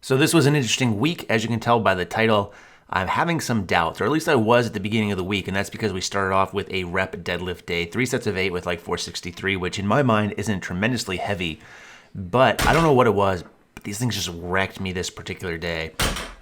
So this was an interesting week, as you can tell by the title. I'm having some doubts, or at least I was at the beginning of the week, and that's because we started off with a rep deadlift day, 3 sets of 8 with like 463, which in my mind isn't tremendously heavy, but I don't know what it was, but these things just wrecked me this particular day.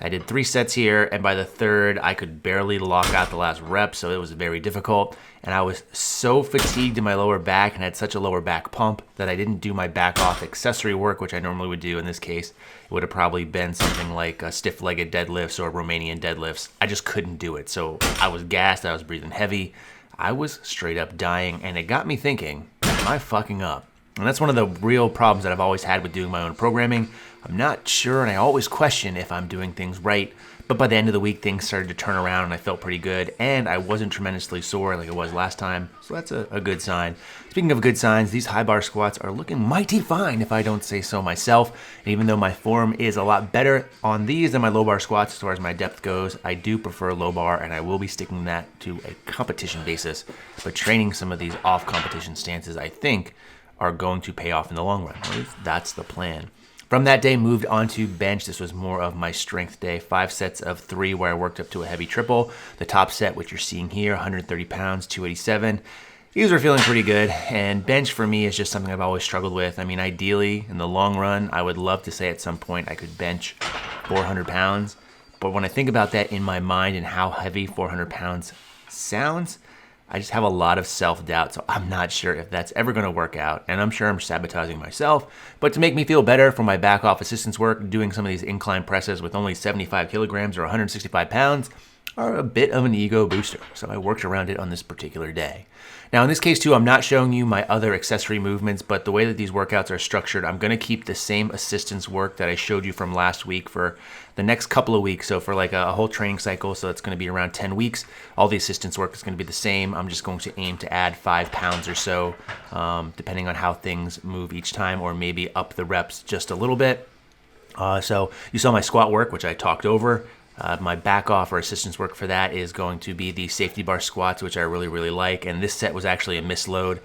I did 3 sets here, and by the third, I could barely lock out the last rep, so it was very difficult. And I was so fatigued in my lower back and had such a lower back pump that I didn't do my back off accessory work, which I normally would do. In this case, it would have probably been something like stiff-legged deadlifts or Romanian deadlifts. I just couldn't do it. So I was gassed, I was breathing heavy, I was straight up dying, and it got me thinking, am I fucking up? And that's one of the real problems that I've always had with doing my own programming. I'm not sure, and I always question if I'm doing things right. But by the end of the week, things started to turn around, and I felt pretty good. And I wasn't tremendously sore like it was last time. So that's a good sign. Speaking of good signs, these high bar squats are looking mighty fine, if I don't say so myself. And even though my form is a lot better on these than my low bar squats as far as my depth goes, I do prefer low bar, and I will be sticking that to a competition basis. But training some of these off competition stances, I think, are going to pay off in the long run. At least that's the plan. From that day, moved on to bench. This was more of my strength day. 5 sets of 3 where I worked up to a heavy triple. The top set, which you're seeing here, 130 pounds, 287. These were feeling pretty good. And bench for me is just something I've always struggled with. I mean, ideally, in the long run, I would love to say at some point I could bench 400 pounds. But when I think about that in my mind and how heavy 400 pounds sounds, I just have a lot of self-doubt, so I'm not sure if that's ever going to work out, and I'm sure I'm sabotaging myself. But to make me feel better for my back off assistance work, doing some of these incline presses with only 75 kilograms or 165 pounds are a bit of an ego booster, so I worked around it on this particular day. Now in this case too, I'm not showing you my other accessory movements, but the way that these workouts are structured, I'm going to keep the same assistance work that I showed you from last week for the next couple of weeks. So for like a whole training cycle, so it's going to be around 10 weeks, all the assistance work is going to be the same. I'm just going to aim to add 5 pounds or so, depending on how things move each time, or maybe up the reps just a little bit. So you saw my squat work, which I talked over. My back off or assistance work for that is going to be the safety bar squats, which I really like. And this set was actually a misload.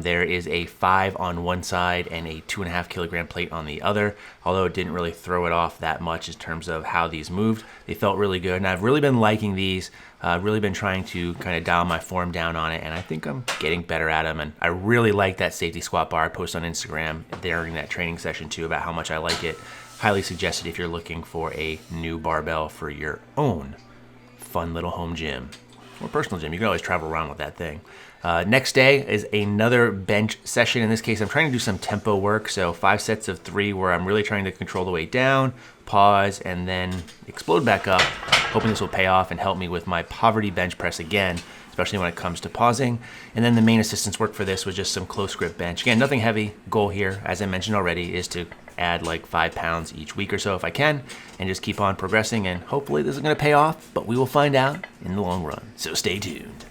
There is a 5 on one side and a 2.5 kilogram plate on the other. Although it didn't really throw it off that much in terms of how these moved. They felt really good. And I've really been liking these. I've really been trying to kind of dial my form down on it. And I think I'm getting better at them. And I really like that safety squat bar. I posted on Instagram during that training session too about how much I like it. Highly suggested if you're looking for a new barbell for your own fun little home gym or personal gym. You can always travel around with that thing. Next day is another bench session. In this case, I'm trying to do some tempo work. So 5 sets of 3 where I'm really trying to control the weight down, pause, and then explode back up. Hoping this will pay off and help me with my poverty bench press again, especially when it comes to pausing. And then the main assistance work for this was just some close grip bench. Again, nothing heavy. Goal here, as I mentioned already, is to add like 5 pounds each week or so if I can, and just keep on progressing, and hopefully this is going to pay off, but we will find out in the long run. So stay tuned.